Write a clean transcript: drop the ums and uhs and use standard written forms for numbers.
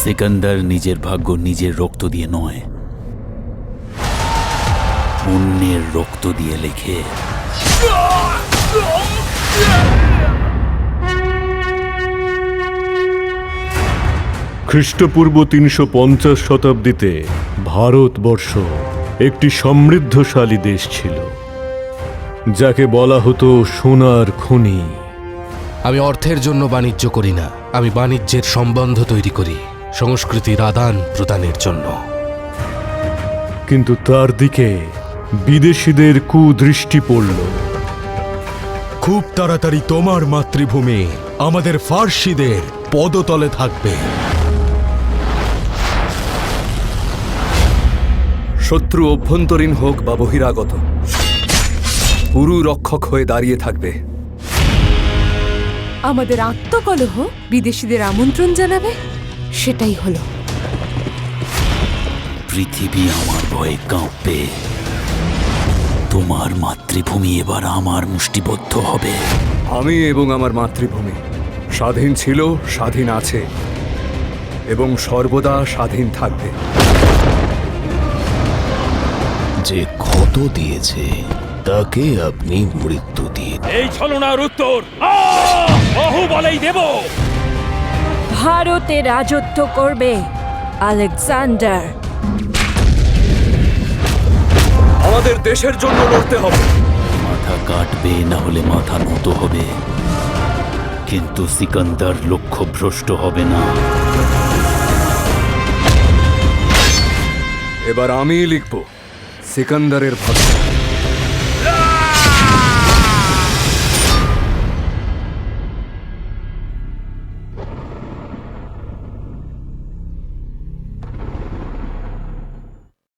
সিকান্দার নিজের ভাগ্য নিজের রক্ত দিয়ে নয়, অন্যের রক্ত দিয়ে লেখে। খ্রিস্টপূর্ব ৩৫০ শতাব্দীতে ভারতবর্ষ একটি সমৃদ্ধশালী দেশ ছিল, যাকে বলা হতো সোনার খনি। আমি অর্থের জন্য বাণিজ্য করি না, আমি বাণিজ্যের সম্বন্ধ তৈরি করি, সংস্কৃতির আদান প্রদানের জন্য। কিন্তু তার দিকে বিদেশিদের কুদৃষ্টি পড়ল। খুব তাড়াতাড়ি তোমার মাতৃভূমি আমাদের ফার্সিদের পদতলে থাকবে। শত্রু অভ্যন্তরীণ হোক বা বহিরাগত, পুরু রক্ষক হয়ে দাঁড়িয়ে থাকবে। আমাদের আত্মকলহ বিদেশিদের আমন্ত্রণ জানাবে, সেটাই হলো। পৃথিবী আমার ভয়ে কাঁপবে। তোমার মাতৃভূমি এবার আমার মুষ্টিবদ্ধ হবে। আমি এবং আমার মাতৃভূমি স্বাধীন ছিল, স্বাধীন আছে এবং সর্বদা স্বাধীন থাকবে। যে ক্ষত দিয়েছে তাকে আপনি মৃত্যু দিন। এই ছলনার উত্তর বাহুবলেই দেব। ভারতে রাজত্ব করবে আলেকজান্ডার। আমাদের দেশের জন্য লড়তে হবে। মাথা কাটবে, না হলে মাথা নত হবে, কিন্তু সিকান্দার লক্ষ্য ভ্রষ্ট হবে না। এবার আমিই লিখব সিকান্দারের ভাগ্য।